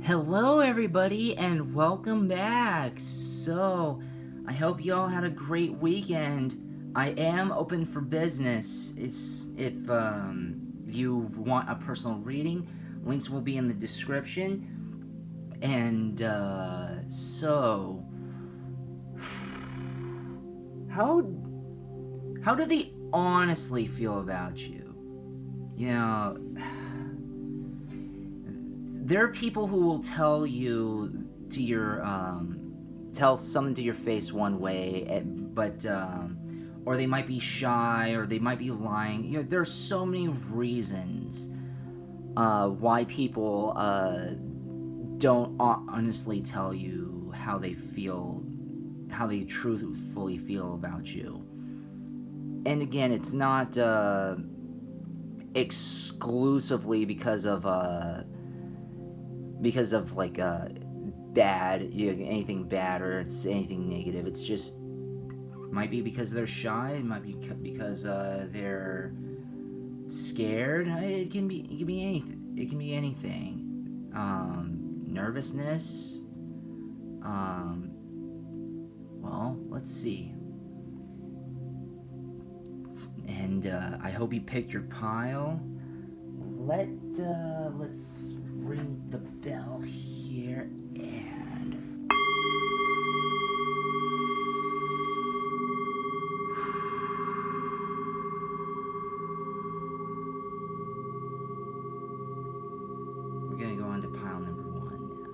Hello, everybody, and welcome back. So, I hope you all had a great weekend. I am open for business. It's if you want a personal reading, links will be in the description. And so, how do they honestly feel about you? You know, there are people who will tell you to your tell something to your face one way, but or they might be shy, or they might be lying. There are so many reasons why people don't honestly tell you how they feel, how they truthfully feel about you. And again, it's not exclusively because of like bad, anything bad, or it's anything negative. It's just might be because they're shy. It might be because they're scared. It can be anything. It can be anything. Nervousness. Well, let's see. And I hope you picked your pile. Let's ring the bell here, and we're gonna go on to pile number 1 now.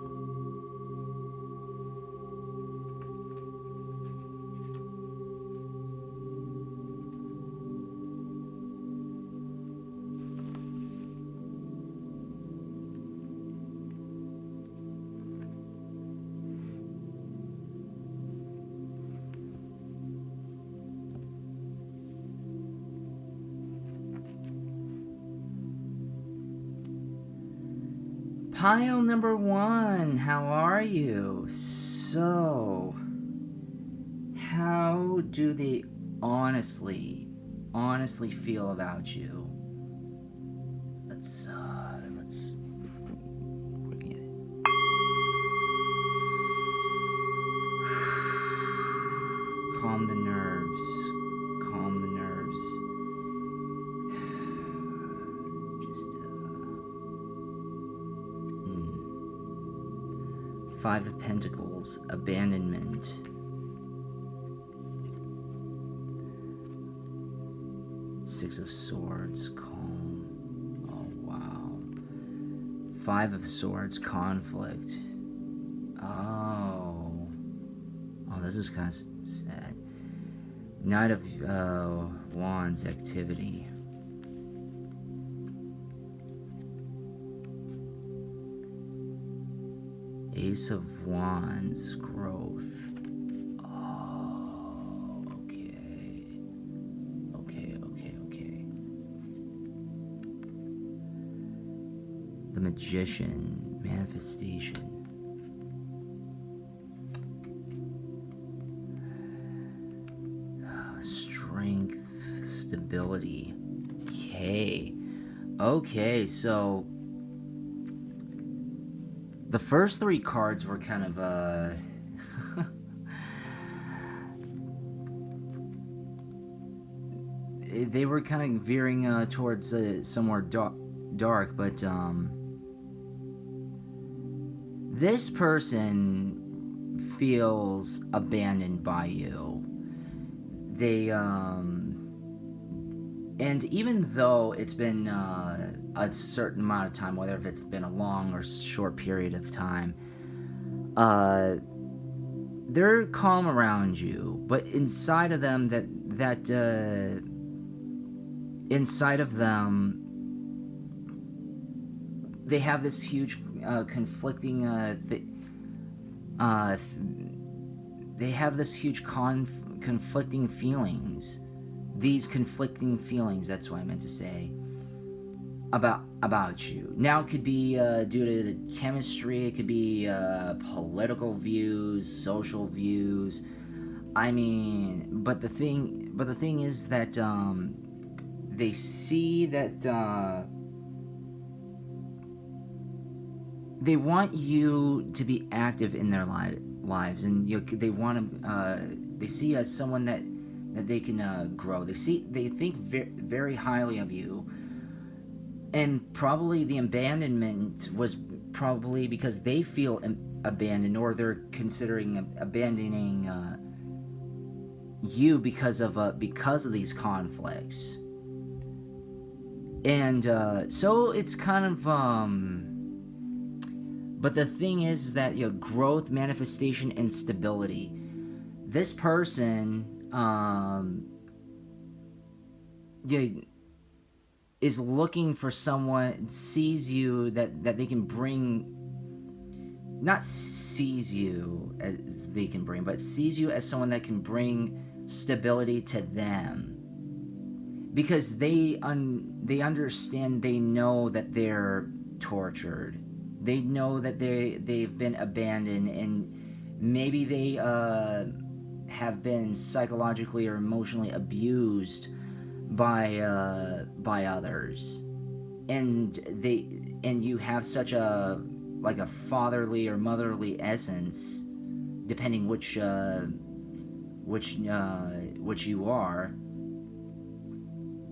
Pile number 1, how are you? So, how do they honestly feel about you? Let's bring it. Calm the nerves. Calm the nerves. Just 5 of Pentacles, abandonment. Six of Swords, calm. Oh, wow. 5 of Swords, conflict. Oh, this is kind of sad. Knight of Wands, activity. Ace of Wands, growth. Oh, okay. The Magician, manifestation. Strength, stability. Okay, so the first 3 cards were kind of they were kind of veering towards somewhere dark, but this person feels abandoned by you. They and even though it's been a certain amount of time, whether if it's been a long or short period of time, they're calm around you, but inside of them, inside of them, they have this huge conflicting they have this huge conflicting feelings. These conflicting feelings, that's what I meant to say, about you. Now, it could be due to the chemistry, it could be political views, social views. I mean, but the thing is that they see that they want you to be active in their lives, and they want to. They see you as someone that they can grow. They think very highly of you, and probably the abandonment was probably because they feel abandoned, or they're considering abandoning you because of these conflicts. And so it's kind of but the thing is that growth, manifestation, and stability. This person is looking for someone, sees you that they can bring, not sees you as they can bring, but sees you as someone that can bring stability to them, because they understand, they know that they're tortured, they know that they've been abandoned, and maybe they have been psychologically or emotionally abused by others, and you have such a fatherly or motherly essence, depending which you are,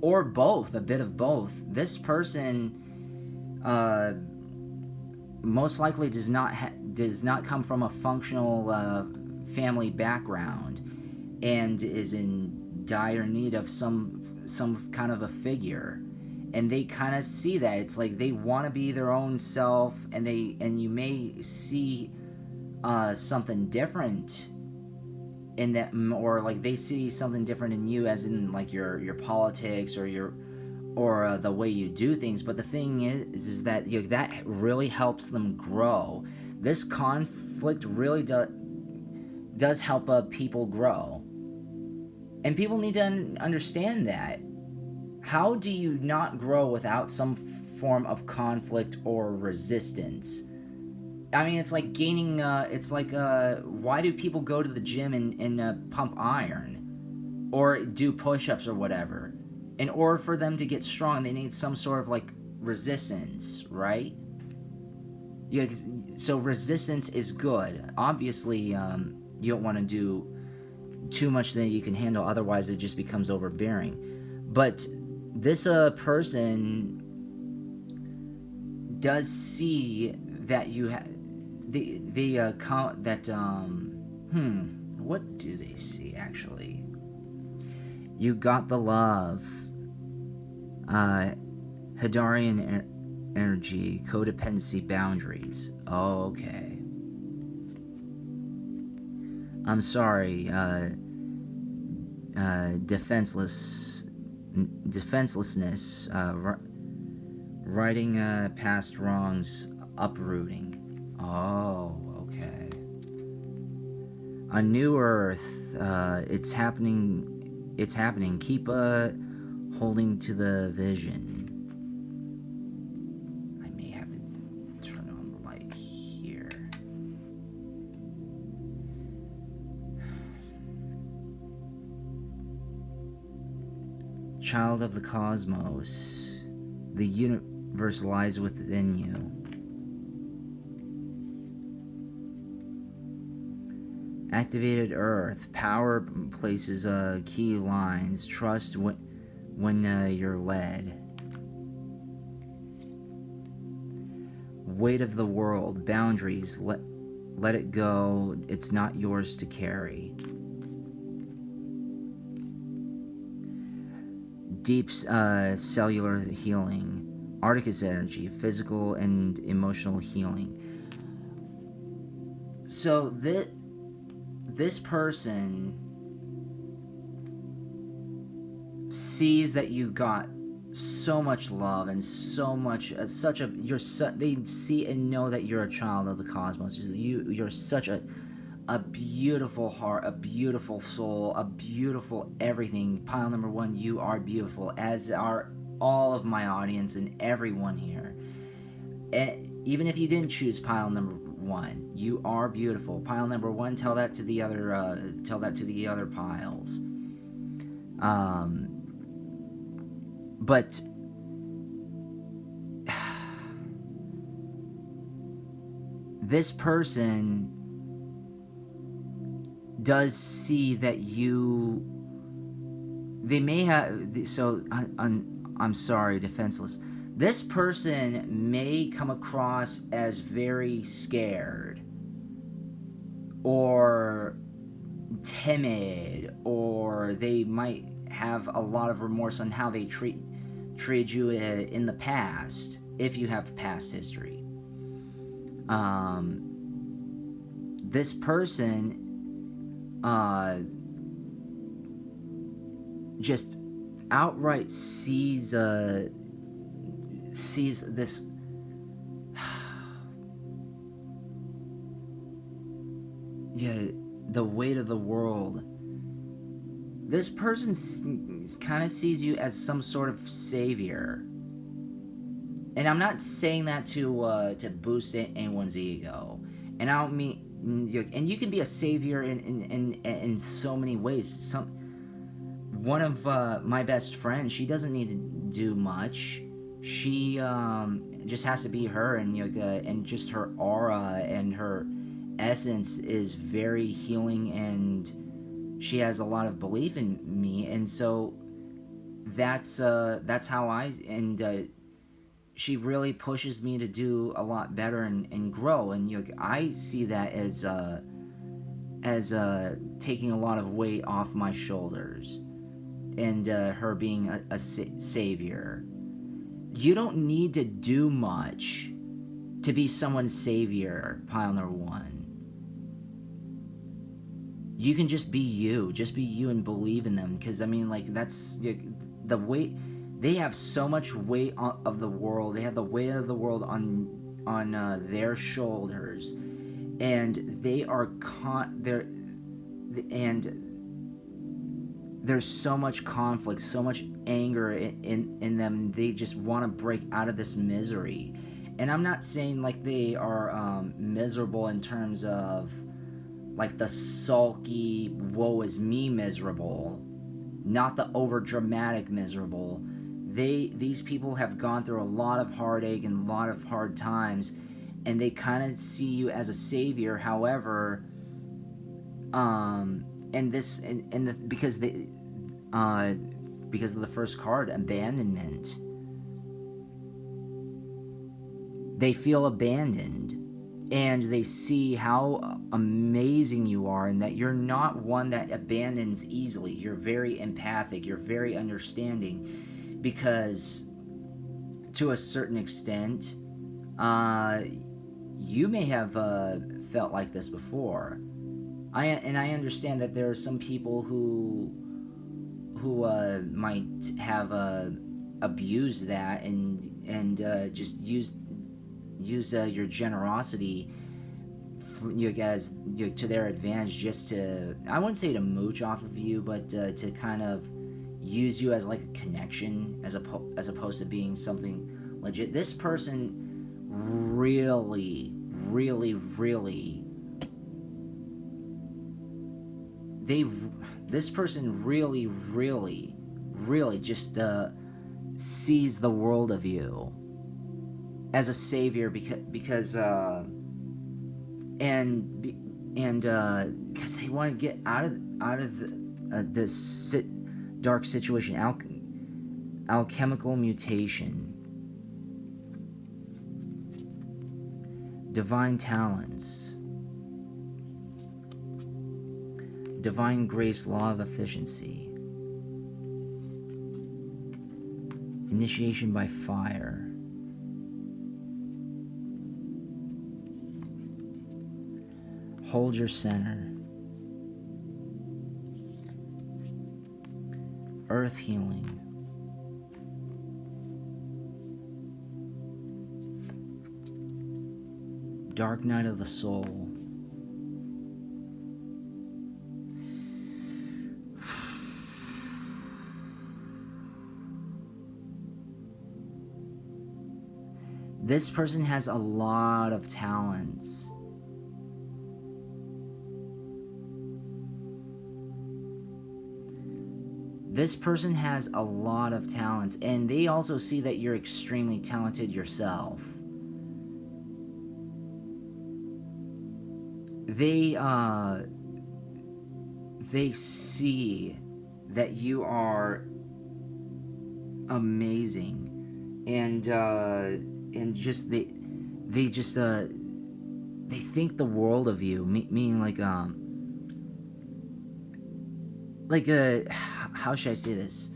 or both, a bit of both. This person most likely does not come from a functional family background, and is in dire need of some kind of a figure, and they kind of see that it's like they want to be their own self, and you may see something different in that, or like they see something different in you, as in like your politics or the way you do things. But the thing is that that really helps them grow. This conflict really does help people grow, and people need to understand that. How do you not grow without some form of conflict or resistance? I mean, it's like gaining, why do people go to the gym and pump iron? Or do push-ups or whatever? In order for them to get strong, they need some sort of, resistance, right? Yeah, so resistance is good. Obviously, you don't want to do too much that you can handle, otherwise it just becomes overbearing. But this person does see that you have what do they see actually? You got the love, Hadarian energy, codependency, boundaries. Oh, okay. I'm sorry, defenselessness, writing past wrongs, uprooting. Oh, okay. A new earth, it's happening. Keep holding to the vision. I may have to turn on the light here. Child of the cosmos, the universe lies within you. Activated earth, power places key lines, trust when you're led. Weight of the world, boundaries, let it go, it's not yours to carry. Deep cellular healing, Arcticus energy, physical and emotional healing. So this person sees that you got so much love and so much they see and know that you're a child of the cosmos. You're such a beautiful heart, a beautiful soul, a beautiful everything. Pile number one, you are beautiful, as are all of my audience and everyone here. And even if you didn't choose pile number one, you are beautiful. Pile number one, tell that to the other piles. But this person does see that they may have, so I'm sorry, defenseless. This person may come across as very scared or timid, or they might have a lot of remorse on how they treated you in the past, if you have past history. This person just outright sees this the weight of the world. This person kind of sees you as some sort of savior, and I'm not saying that to boost anyone's ego, and I don't mean, and you can be a savior in so many ways. One of my best friends, she doesn't need to do much. She just has to be her, and just her aura and her essence is very healing, and she has a lot of belief in me, and so that's how she really pushes me to do a lot better and grow, and I see that as taking a lot of weight off my shoulders, and her being a savior. You don't need to do much to be someone's savior, pile number one. You can just be you and believe in them, because that's the weight. They have so much weight of the world. They have the weight of the world on their shoulders, and there's so much conflict, so much anger in them. They just want to break out of this misery. And I'm not saying they are miserable in terms of the sulky, woe is me miserable, not the over dramatic miserable. These people have gone through a lot of heartache and a lot of hard times, and they kind of see you as a savior. However, because of the first card, abandonment, they feel abandoned, and they see how amazing you are, and that you're not one that abandons easily. You're very empathic, you're very understanding, because to a certain extent, you may have felt like this before. I understand that there are some people who might have abused that and just use your generosity to their advantage, just to, I wouldn't say to mooch off of you, but to kind of use you as a connection, as opposed to being something legit. This person really, really, really, this person really, really, really just sees the world of you as a savior, because they want to get out of this dark situation. Alchemical mutation, divine talents, divine grace, law of efficiency, initiation by fire, hold your center, earth healing, dark night of the soul, this person has a lot of talents. This person has a lot of talents, and they also see that you're extremely talented yourself. they see that you are amazing, and just they just they think the world of you, meaning how should I say this?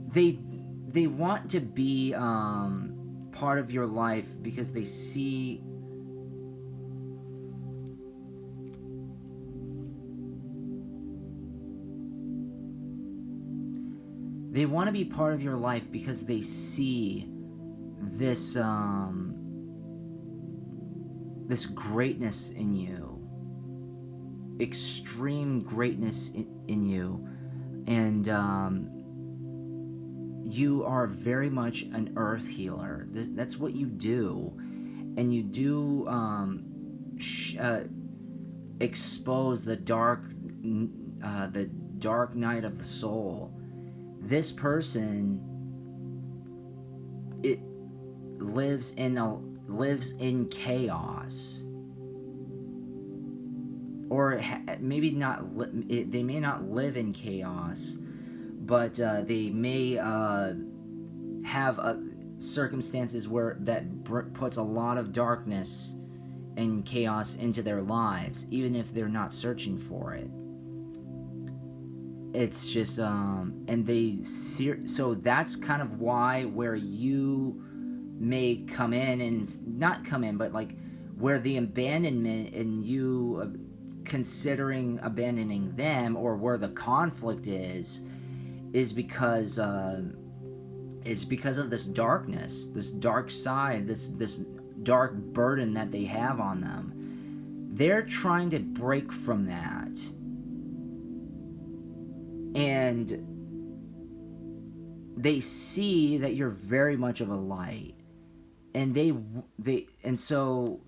They want to be part of your life because they see they want to be part of your life because they see this this greatness in you, extreme greatness in you, and you are very much an earth healer. That's what you do, and you do expose the dark night of the soul. This person, it lives in chaos, or maybe not. They may not live in chaos, but they may have circumstances where that puts a lot of darkness and chaos into their lives, even if they're not searching for it. It's just and so that's kind of why where you may come in, and not come in, but like where the abandonment and you considering abandoning them, or where the conflict is because of this darkness, this dark side, this dark burden that they have on them. They're trying to break from that, and they see that you're very much of a light, and and so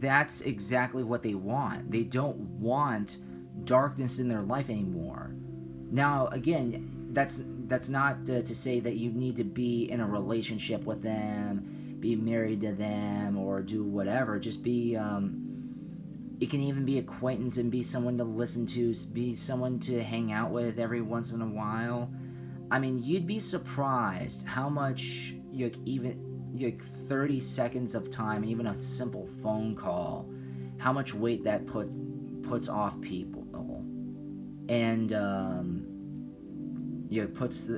that's exactly what they want. They don't want darkness in their life anymore. Now, again, that's not to say that you need to be in a relationship with them, be married to them, or do whatever. Just be it can even be acquaintance, and be someone to listen to, be someone to hang out with every once in a while. I mean, you'd be surprised how much even 30 seconds of time, even a simple phone call, how much weight that puts off people, and puts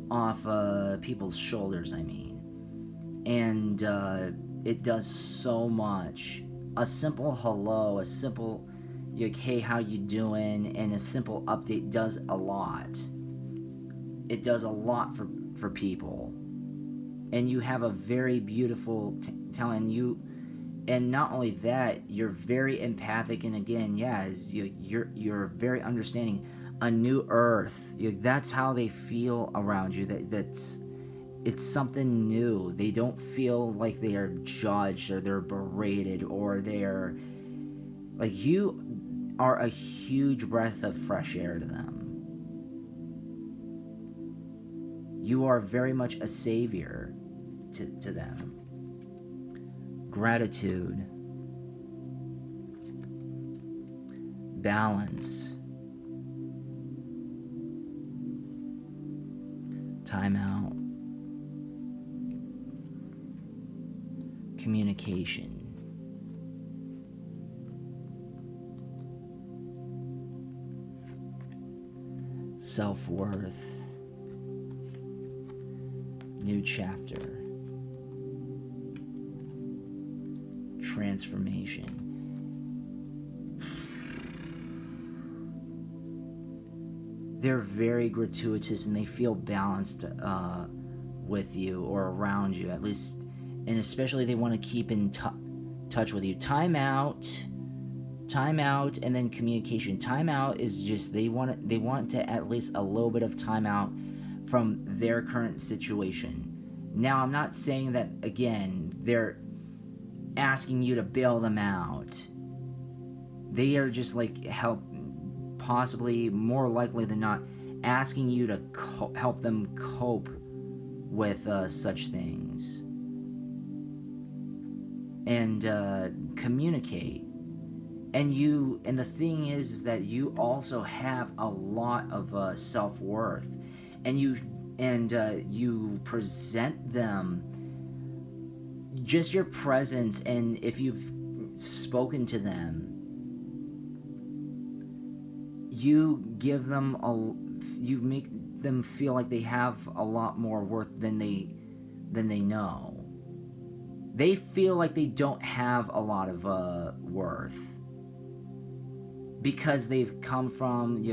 off people's shoulders. I mean, and it does so much. A simple hello, a simple hey, how you doing, and a simple update does a lot. It does a lot for people. And you have a very beautiful talent. And not only that, you're very empathic, and again, you're very understanding. A new earth, that's how they feel around you. It's something new. They don't feel like they are judged, or they're berated, or they're like, you are a huge breath of fresh air to them. You are very much a savior to them. Gratitude, balance, time out, communication, self-worth, new chapter, transformation. They're very gratuitous, and they feel balanced with you, or around you, at least. And especially they want to keep in touch with you. Time out, and then communication. Time out is just they want to at least a little bit of time out from their current situation. Now, I'm not saying that, again, they're asking you to bail them out. They are just like possibly more likely than not asking you to help them cope with such things. And communicate. And the thing is that you also have a lot of self-worth, and you present them, just your presence, and if you've spoken to them, you give them you make them feel like they have a lot more worth than they know. They feel like they don't have a lot of worth because they've come from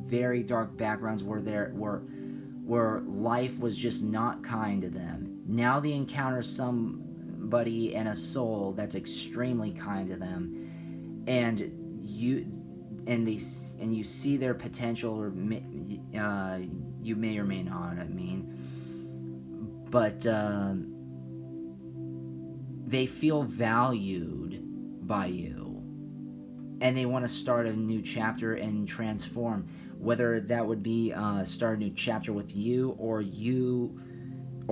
very dark backgrounds where life was just not kind to them. Now they encounter somebody and a soul that's extremely kind to them, and you see their potential, or you may or may not. I mean, but they feel valued by you, and they want to start a new chapter and transform. Whether that would be start a new chapter with you, or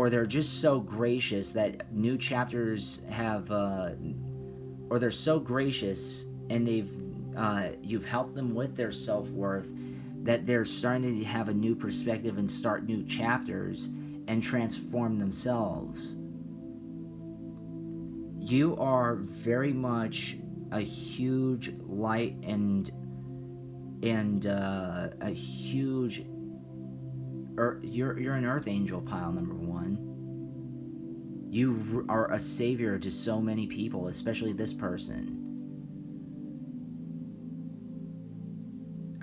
they're just so gracious that new chapters have, or they're so gracious and you've helped them with their self-worth, that they're starting to have a new perspective and start new chapters and transform themselves. You are very much a huge light and a huge you're an earth angel, pile number 1. You are a savior to so many people, especially this person.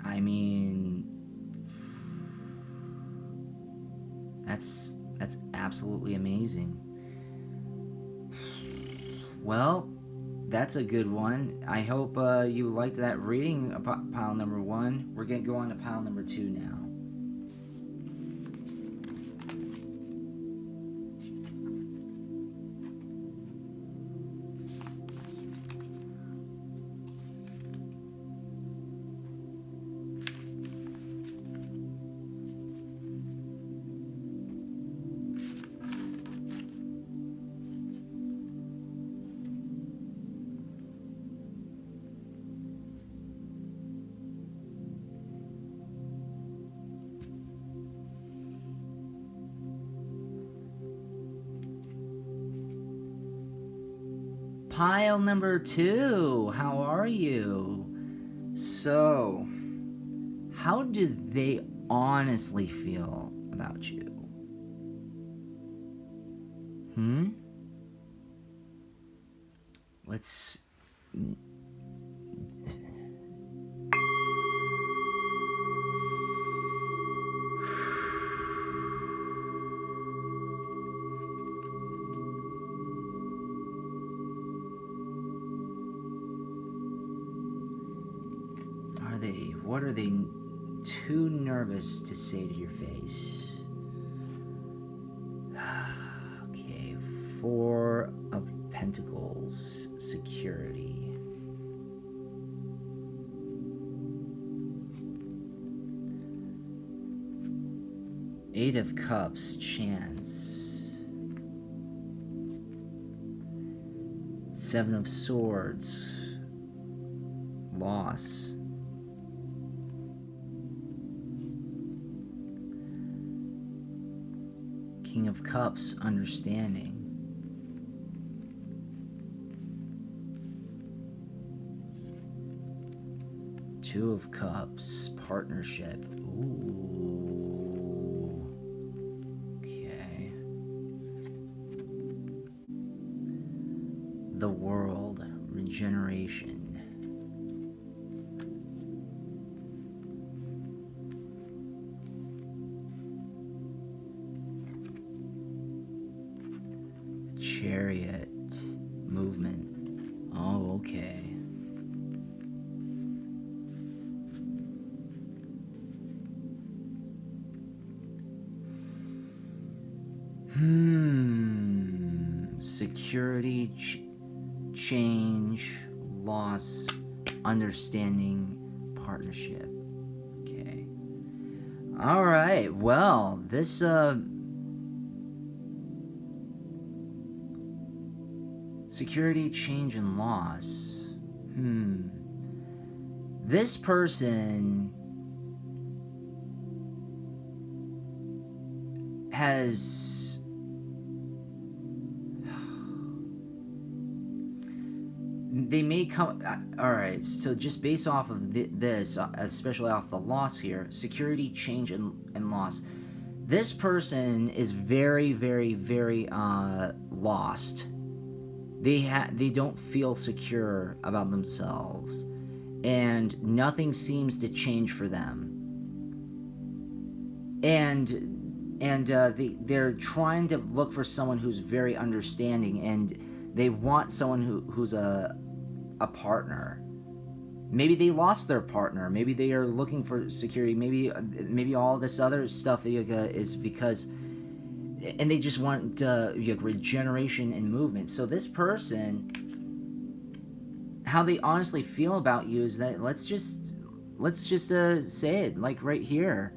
I mean, that's absolutely amazing. Well, that's a good one. I hope you liked that reading, pile number 1. We're going to go on to pile number 2 now. Pile number 2, how are you? So, how do they honestly feel about you? Let's... What are they too nervous to say to your face? Okay, 4 of Pentacles, security. Eight of Cups, chance. 7 of Swords, loss. King of Cups, understanding. Two of Cups, partnership. Ooh. Okay. The World, regeneration. Chariot, movement. Oh, okay. Security, change, loss, understanding, partnership. Okay. All right. Well, this security, change, and loss. This person has... They may come... Alright, so just based off of this, especially off the loss here, security, change, and loss. This person is very, very, very lost. They don't feel secure about themselves, and nothing seems to change for them. And they're trying to look for someone who's very understanding, and they want someone who's a partner. Maybe they lost their partner. Maybe they are looking for security. Maybe all this other stuff is because, and they just want regeneration and movement. So this person, how they honestly feel about you is that let's just say it like right here.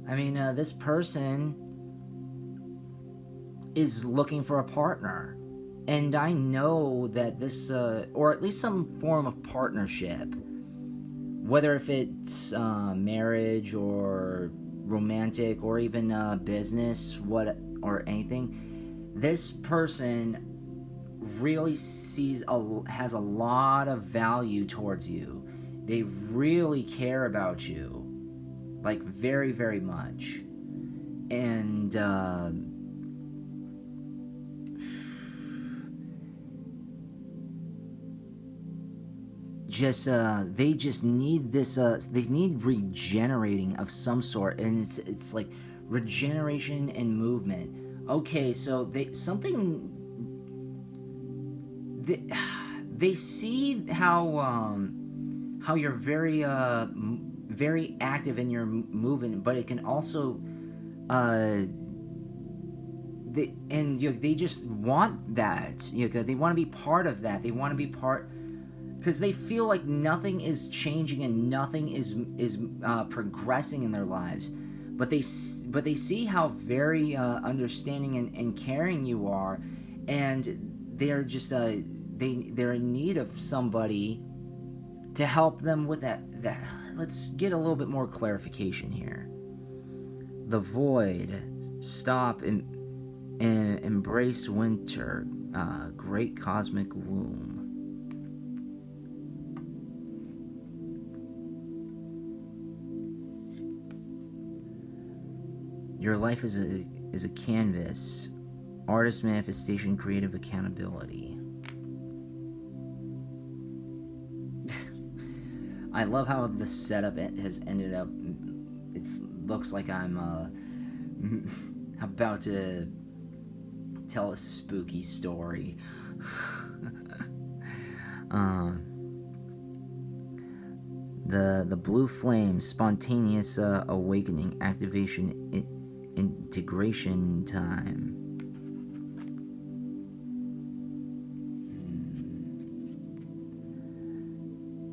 I mean, this person is looking for a partner. And I know that this, or at least some form of partnership, whether if it's marriage or romantic or even business, or anything, this person really has a lot of value towards you. They really care about you, like very, very much, and they just need this. They need regenerating of some sort, and it's like regeneration and movement. Okay, so they see how you're very very active in your movement, but it can also they just want that. They want to be part of that. They want to be part. Because they feel like nothing is changing and nothing is progressing in their lives, but they see how very understanding and caring you are, and they're just they're in need of somebody to help them with that. Let's get a little bit more clarification here. The void, stop and embrace winter, great cosmic womb. Your life is a canvas. Artist manifestation, creative accountability. I love how the setup has ended up. It looks like I'm about to tell a spooky story. The blue flame, spontaneous awakening, activation, integration time.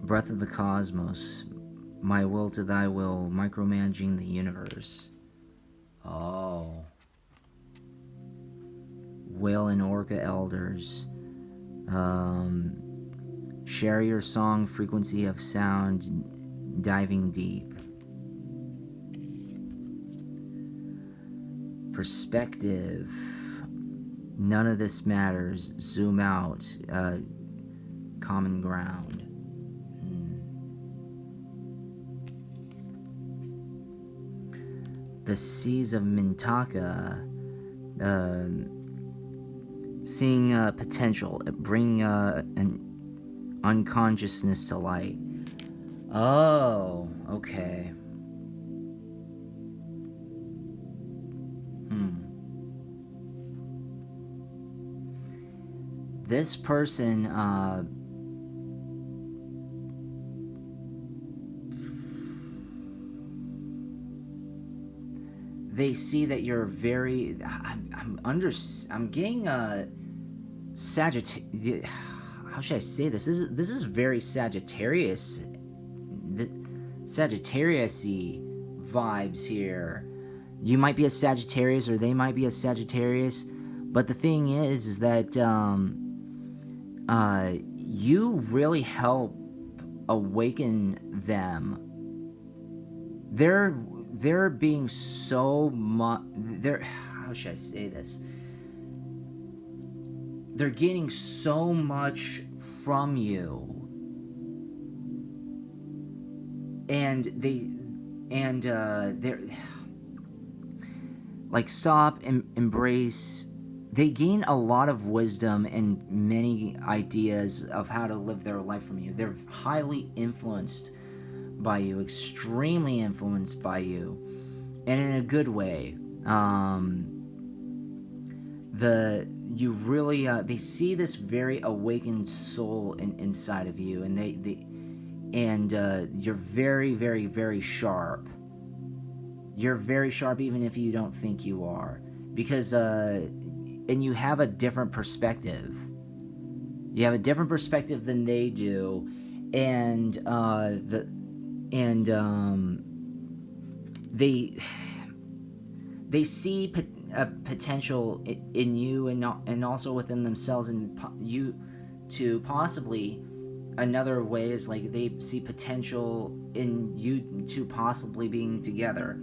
Breath of the cosmos, my will to thy will, micromanaging the universe. Oh. Whale and orca elders. Share your song, frequency of sound, diving deep. Perspective. None of this matters. Zoom out. Common ground. The seas of Mintaka. Seeing potential. Bringing an unconsciousness to light. Oh, okay. This person, they see that you're very. I'm getting Sagittarius. How should I say this? This is very Sagittarius. Sagittarius-y vibes here. You might be a Sagittarius, or they might be a Sagittarius, but the thing is that you really help awaken them. They're being so much. How should I say this? They're getting so much from you, and they're like, stop and embrace. They gain a lot of wisdom and many ideas of how to live their life from you. They're highly influenced by you, extremely influenced by you, and in a good way. You really they see this very awakened soul inside of you, and you're very, very, very sharp. You're very sharp, even if you don't think you are, because and you have a different perspective. You have a different perspective than they do, and they see a potential in you, and also within themselves, and you to possibly. Another way is like they see potential in you two possibly being together.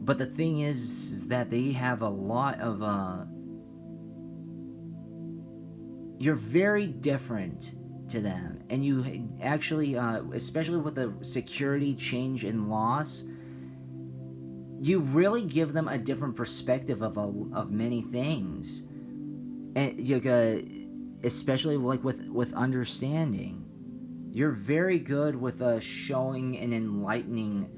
But the thing is that they have a lot of you're very different to them, and you actually especially with the security change and loss, you really give them a different perspective of many things, and especially like with understanding. You're very good with showing and enlightening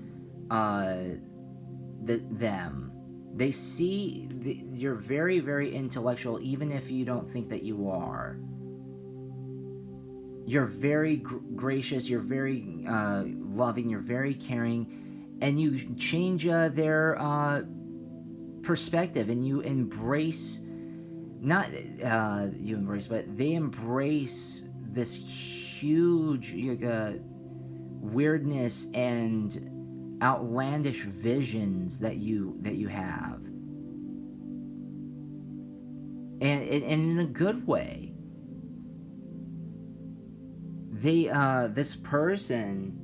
them. They see you're very, very intellectual, even if you don't think that you are. You're very gracious, you're very loving, you're very caring, and you change their perspective, and you embrace, not you embrace, but they embrace this huge weirdness and outlandish visions that you have, and in a good way. They this person,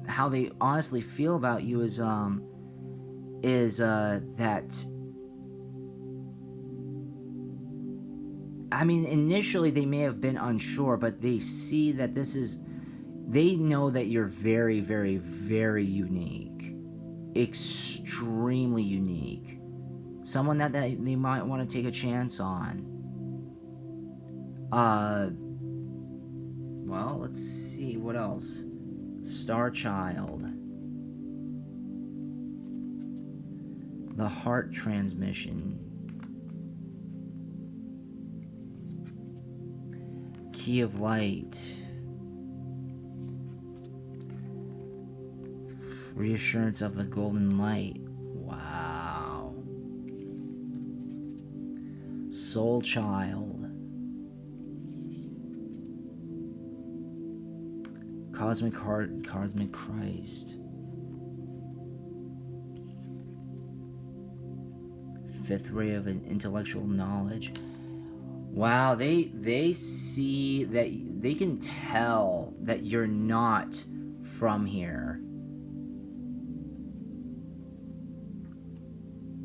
how they honestly feel about you is that, I mean, initially they may have been unsure, but they see that they know that you're very, very, very unique. Extremely unique. Someone that they might want to take a chance on. Well, let's see, what else? Star Child. The heart transmission. Key of light. Reassurance of the golden light. Wow. Soul Child. Cosmic Heart, Cosmic Christ. Fifth ray of an intellectual knowledge. Wow, they see that, they can tell that you're not from here.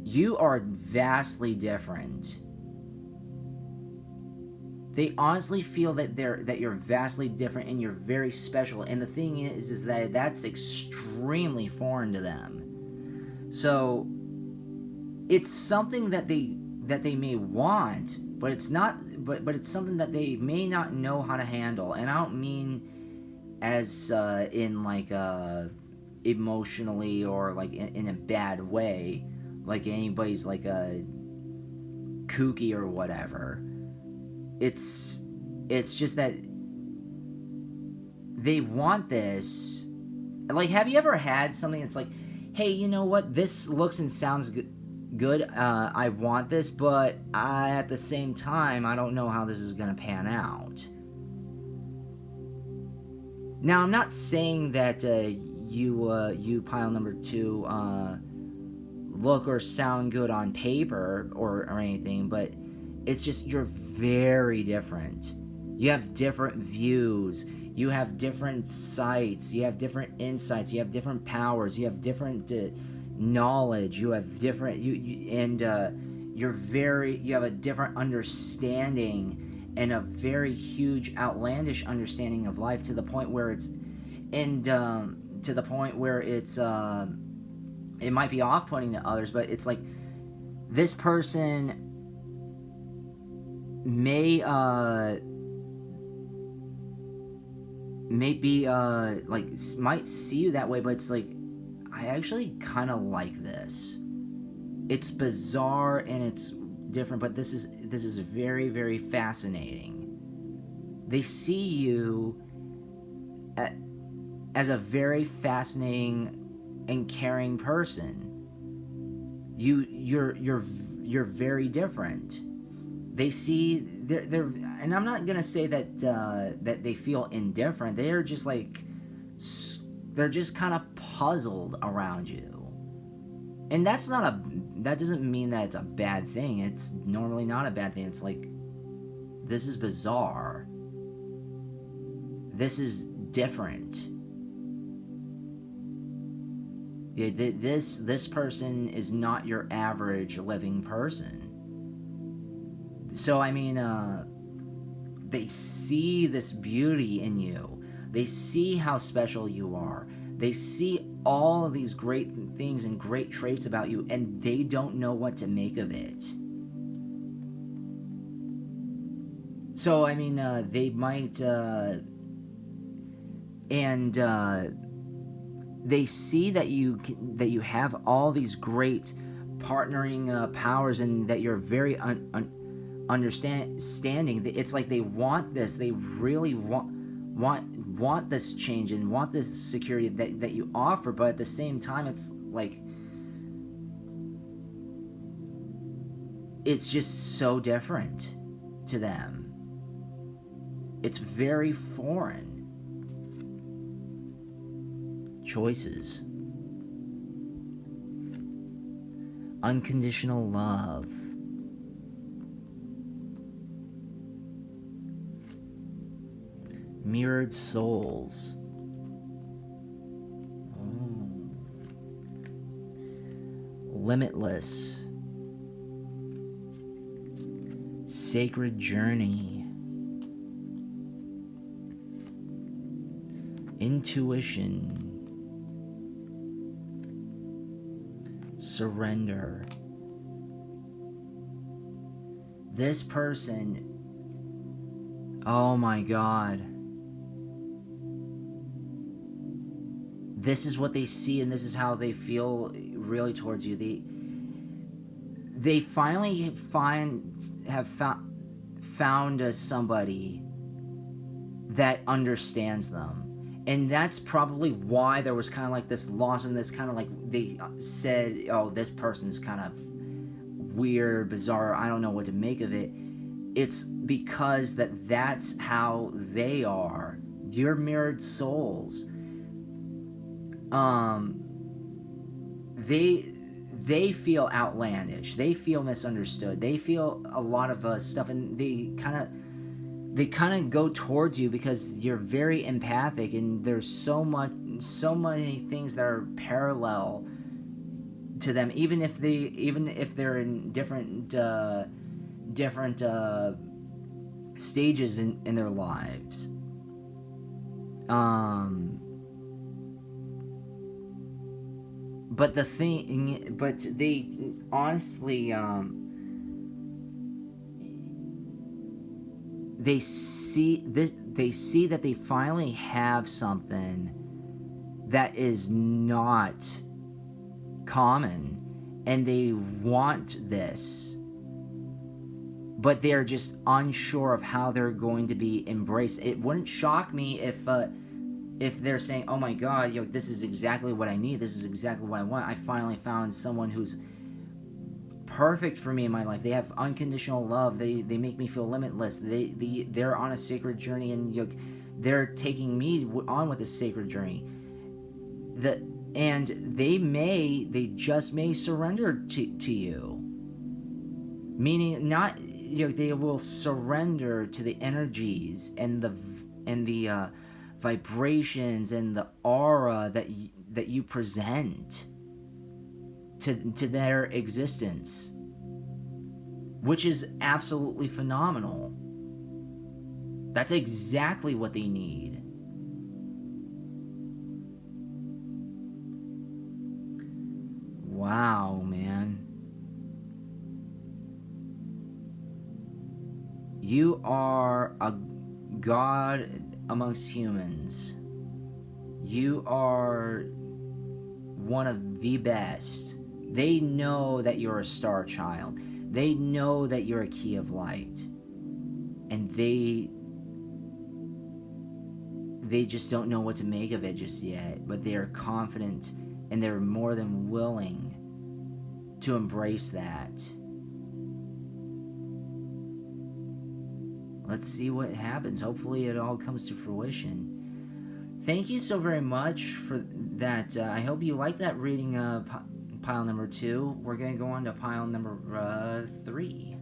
You are vastly different. They honestly feel that you're vastly different, and you're very special. And the thing is that that's extremely foreign to them. So it's something that they may want, but it's not. But it's something that they may not know how to handle. And I don't mean as in like emotionally, or like in a bad way, like anybody's like a kooky or whatever. It's just that they want this. Like, have you ever had something that's like, hey, you know what? This looks and sounds good. I want this, but at the same time, I don't know how this is going to pan out. Now, I'm not saying that you pile number 2, look or sound good on paper or anything, but it's just you're very different. You have different views, you have different sights, you have different insights, you have different powers, you have different knowledge, you have different you have a different understanding and a very huge outlandish understanding of life, to the point where it's it might be off-putting to others, but it's like this person may might see you that way, but it's like, I actually kind of like this. It's bizarre and it's different, but this is very, very fascinating. They see you as a very fascinating and caring person. You're very different. They see they're and I'm not gonna say that that they feel indifferent. They're just like, they're just kind of puzzled around you, and that doesn't mean that it's a bad thing. It's normally not a bad thing. It's like, this is bizarre. This is different. Yeah, this person is not your average living person. So I mean, they see this beauty in you. They see how special you are. They see all of these great things and great traits about you, and they don't know what to make of it. So I mean, they might, they see that you have all these great partnering powers, and that you're very understanding. It's like they want this. They really want this change and want this security that you offer, but at the same time, it's like, it's just so different to them. It's very foreign. Choices. Unconditional love. Mirrored souls. Limitless. Sacred journey. Intuition. Surrender. This person, oh my God, this is what they see, and this is how they feel really towards you. They finally have found somebody that understands them. And that's probably why there was kind of like this loss, and this kind of like, they said, oh, this person's kind of weird, bizarre, I don't know what to make of it. It's because that's how they are. You're mirrored souls. They feel outlandish. They feel misunderstood. They feel a lot of stuff, and they kind of go towards you because you're very empathic, and there's so many things that are parallel to them, even if they're in different stages in their lives. But they honestly, they see that they finally have something that is not common, and they want this, but they're just unsure of how they're going to be embraced. It wouldn't shock me if they're saying, oh my God, this is exactly what I need, this is exactly what I want, I finally found someone who's perfect for me in my life. They have unconditional love. They make me feel limitless. They're on a sacred journey, and they're taking me on with this sacred journey. and they just may surrender to you, meaning not, they will surrender to the energies and the vibrations and the aura that you present to their existence, which is absolutely phenomenal. That's exactly what they need. Wow, man. You are a god amongst humans. You are one of the best. They know that you're a star child. They know that you're a key of light. And they just don't know what to make of it just yet, but they are confident and they're more than willing to embrace that. Let's see what happens. Hopefully it all comes to fruition. Thank you so very much for that. I hope you like that reading, pile number 2. We're going to go on to pile number 3.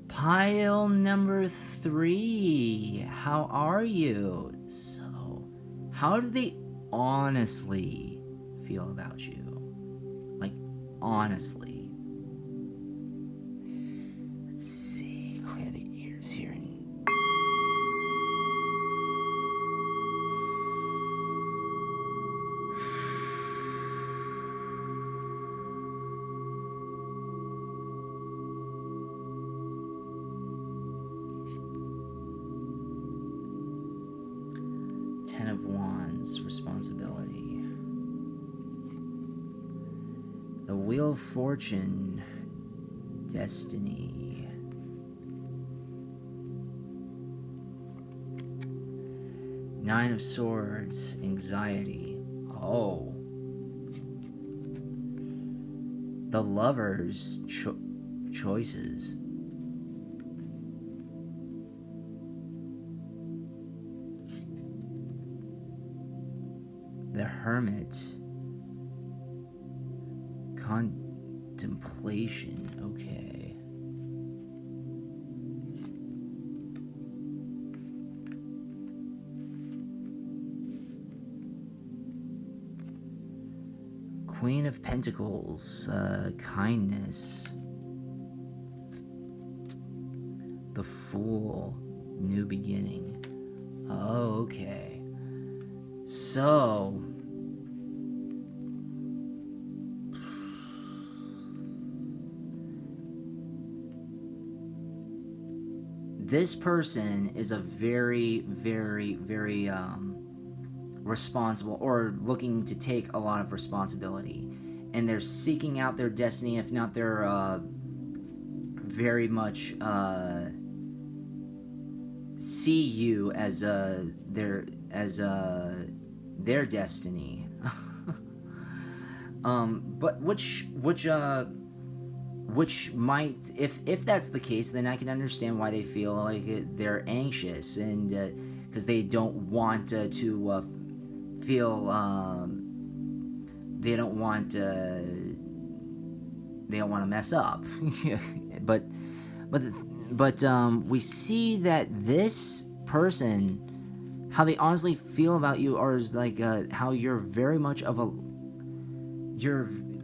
Pile number 3. How are you? So, how do they honestly feel about you? Like, honestly. Let's see. Clear the ears here. 10 of Wands, responsibility. The Wheel of Fortune, destiny. Nine of Swords, anxiety. Oh. The Lover's choices. The Hermit, contemplation. Okay. Queen of Pentacles, kindness. The Fool, new beginning. Oh, okay. So, this person is a very, very, very responsible, or looking to take a lot of responsibility, and they're seeking out their destiny. If not, they're very much see you as their destiny. But which might, if that's the case, then I can understand why they feel like they're anxious, and because they don't want to feel they don't want to mess up. but we see that this person, how they honestly feel about you, or is like how you're very much of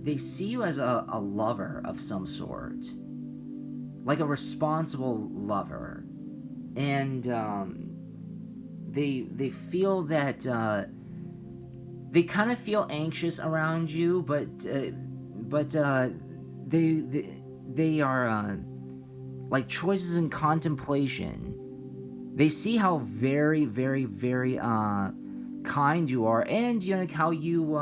they see you as a lover of some sort, like a responsible lover, and they feel that they kind of feel anxious around you, but they are like choices in contemplation. They see how very, very, very kind you are, and how you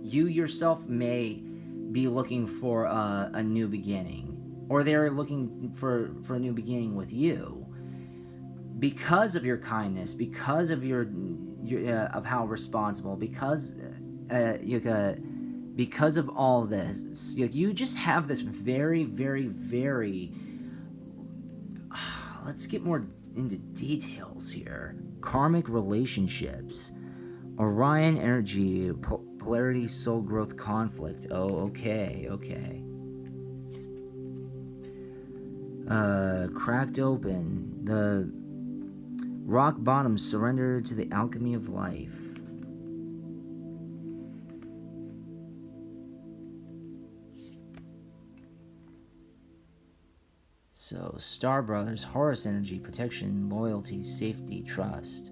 yourself may be looking for a new beginning, or they're looking for a new beginning with you because of your kindness, because of your of how responsible, because of all this. You just have this very, very, very let's get more into details here. Karmic relationships, Orion energy, polarity, soul growth, conflict. Oh, okay. Cracked open. The rock bottom, surrender to the alchemy of life. So, Star Brothers, Horus energy, protection, loyalty, safety, trust.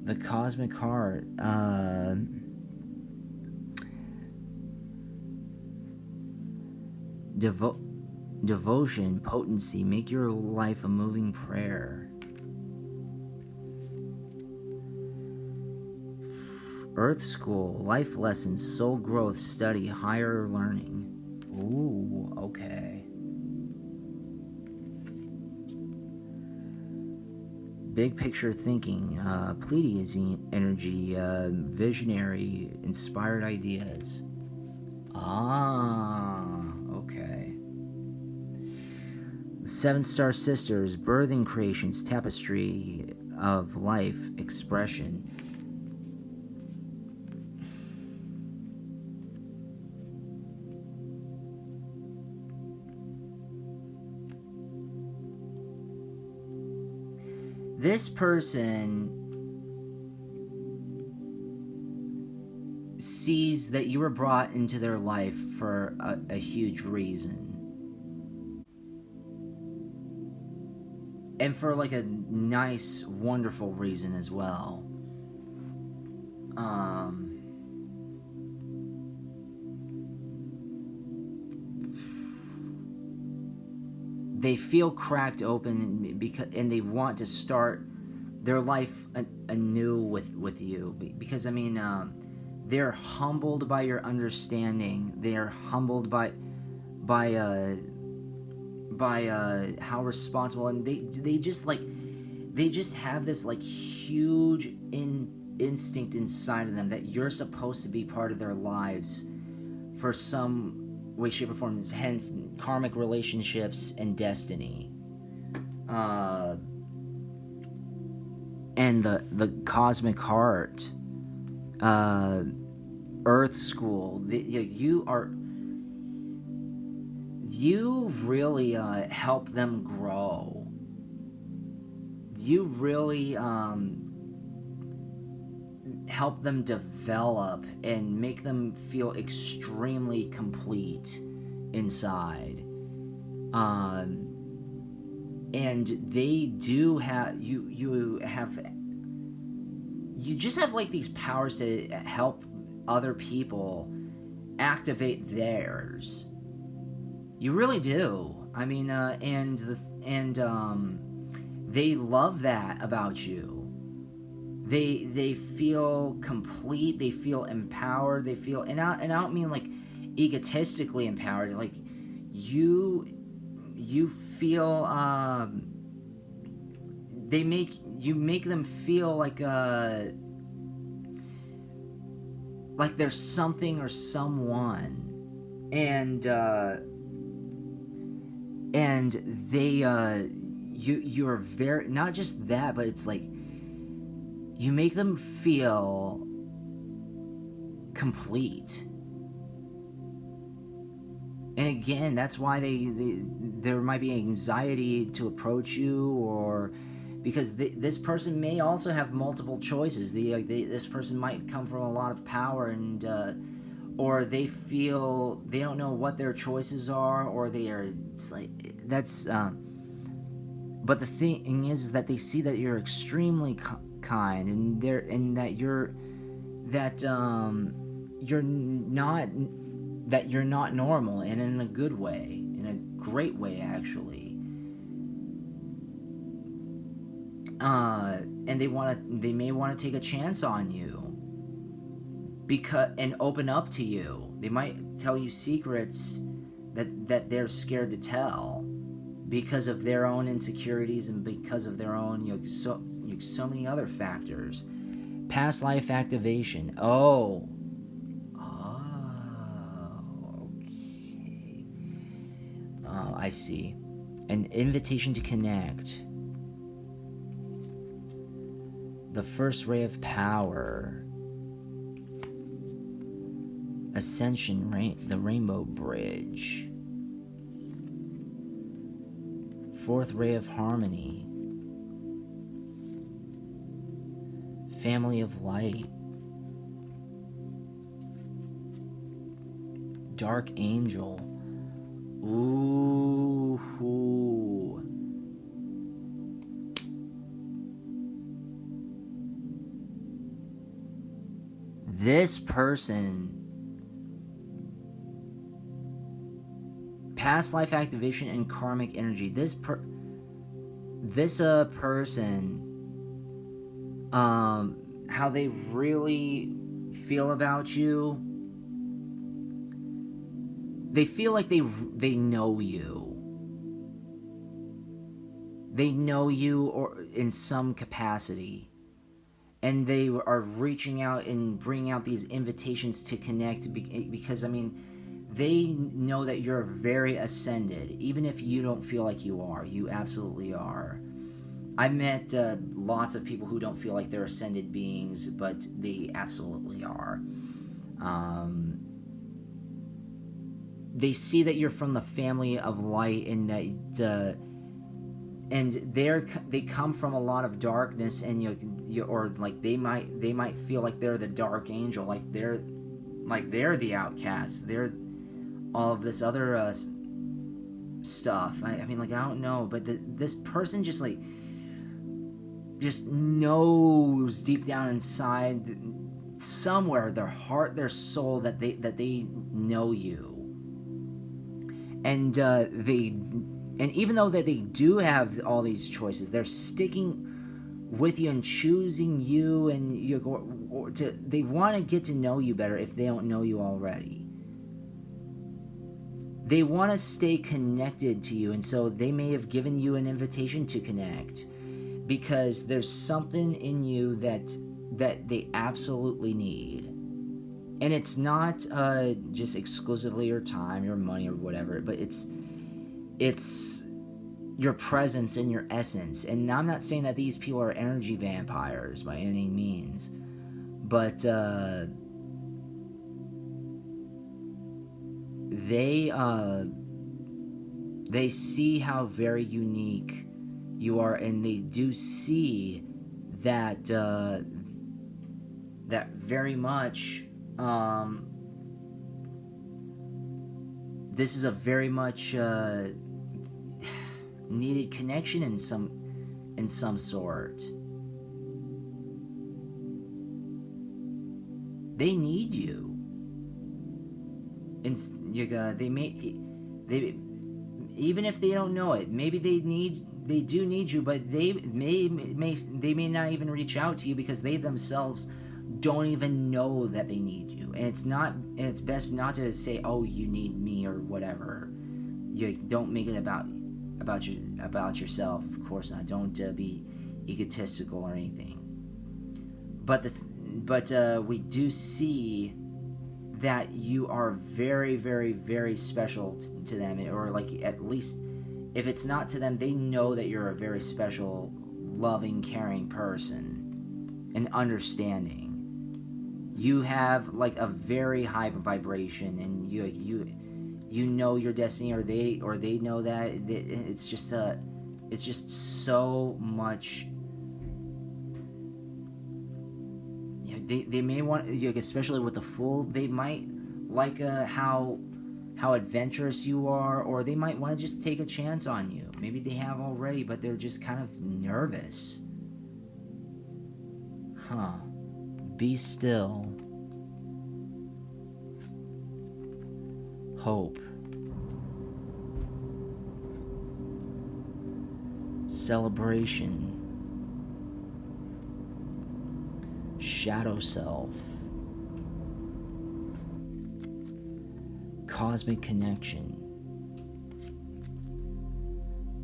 The Cosmic Heart, devotion, potency, make your life a moving prayer. Earth School, life lessons, soul growth, study, higher learning. Ooh, okay. Big picture thinking, Pleiades energy, visionary, inspired ideas. Okay. The Seven Star Sisters, birthing creations, tapestry of life, expression. This person sees that you were brought into their life for a huge reason. And for like a nice, wonderful reason as well. They feel cracked open and they want to start their life anew with you, because they're humbled by your understanding. They are humbled by how responsible, and they just have this like huge instinct inside of them that you're supposed to be part of their lives for some way, shape, or form. Hence, karmic relationships and destiny. And the Cosmic Heart, Earth School. You really help them grow. You really help them develop and make them feel extremely complete inside. And they do have you just have like these powers to help other people activate theirs. You really do. They love that about you. They feel complete. They feel empowered. They feel, and I don't mean like egotistically empowered. Like you feel. You make them feel like there's something or someone, and they you're very, not just that, but it's like you make them feel complete. And again, that's why there might be anxiety to approach you, or because this person may also have multiple choices. This person might come from a lot of power, and or they feel they don't know what their choices are, or they are. It's like that's But the thing is that they see that you're extremely kind, and that you're not normal, and in a good way, in a great way actually. And they may want to take a chance on you and open up to you. They might tell you secrets that they're scared to tell because of their own insecurities and because of their own so many other factors. Past life activation. Okay. I see. An invitation to connect. The first ray of power. Ascension, the rainbow bridge. Fourth ray of harmony. Family of light. Dark angel. Ooh. This person, past life activation and karmic energy. This person, how they really feel about you. They feel like they know you. They know you, or in some capacity, and they are reaching out and bringing out these invitations to connect because, I mean, they know that you're very ascended, even if you don't feel like you are. You absolutely are. I met lots of people who don't feel like they're ascended beings, but they absolutely are. They see that you're from the family of light, and that and they come from a lot of darkness, and or like they might feel like they're the dark angel, like they're the outcasts, they're all of this other stuff. I mean, like, I don't know, but this person just knows deep down inside, somewhere, their heart, their soul, that they know you, and even though that they do have all these choices, they're sticking with you and choosing you, and they want to get to know you better if they don't know you already. They want to stay connected to you, and so they may have given you an invitation to connect because there's something in you that they absolutely need. And it's not just exclusively your time, your money, or whatever, but it's your presence and your essence. And I'm not saying that these people are energy vampires by any means, but they see how very unique you are, and they do see that that very much this is a very much needed connection in some sort. They need you, and they even if they don't know it, maybe they do need you, but they may not even reach out to you because they themselves don't even know that they need you. And it's best not to say, oh, you need me, or whatever. You don't make it about yourself, of course not. Don't be egotistical or anything. But we do see that you are very, very, very special to them, or like, at least if it's not to them, they know that you're a very special, loving, caring person, and understanding. You have like a very high vibration, and you know your destiny, or they know that. It's just so much. They may want, especially with the Fool, they might like how how adventurous you are, or they might want to just take a chance on you. Maybe they have already, but they're just kind of nervous. Be still. Hope. Celebration. Shadow self. Cosmic connection.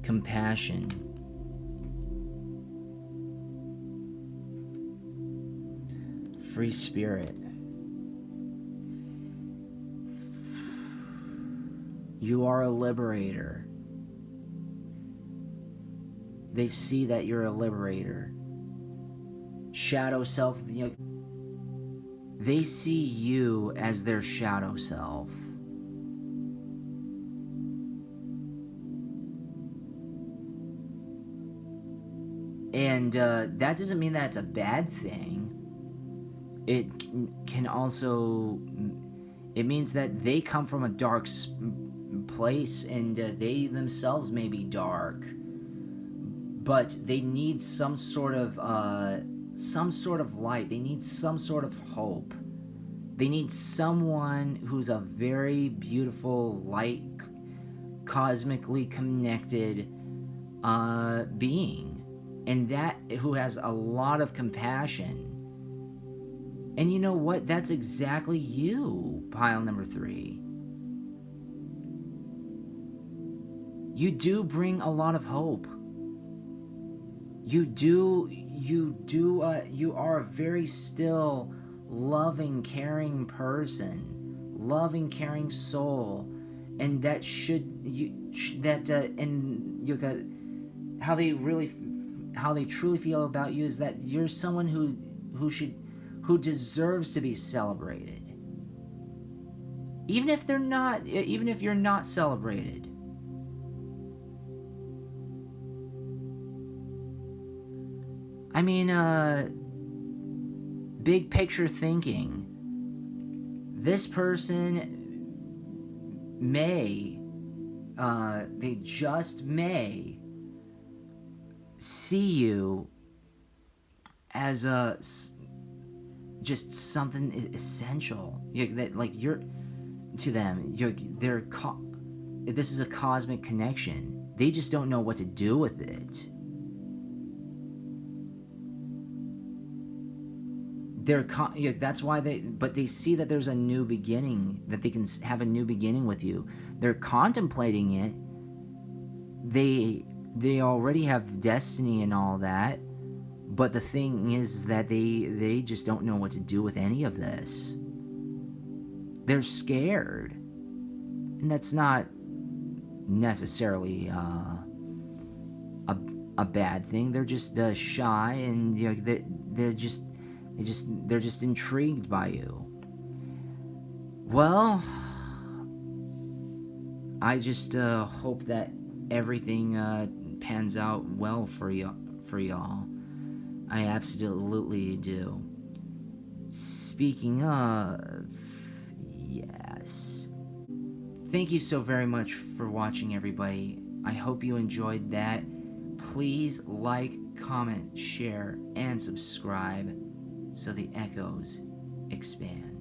Compassion. Free spirit. You are a liberator. They see that you're a liberator. Shadow self, they see you as their shadow self. And that doesn't mean that's a bad thing. It can also, it means that they come from a dark place, and they themselves may be dark, but they need some sort of light. They need some sort of hope. They need someone who's a very beautiful, light, cosmically connected being, and that who has a lot of compassion. And you know what? That's exactly you, pile number 3. You do bring a lot of hope. You are a very still, loving, caring person, loving, caring soul, and that how they truly feel about you is that you're someone who deserves to be celebrated, even if you're not celebrated. I mean, big picture thinking. This person they just may see you as just something essential. You're to them. This is a cosmic connection. They just don't know what to do with it. That's why they see that there's a new beginning, that they can have a new beginning with you. They're contemplating it. They already have destiny and all that, but the thing is that they just don't know what to do with any of this. They're scared, and that's not necessarily a bad thing. They're just shy, and they're just intrigued by you. Well, I just hope that everything pans out well for y'all. I absolutely do. Speaking of, yes. Thank you so very much for watching, everybody. I hope you enjoyed that. Please like, comment, share, and subscribe so the echoes expand.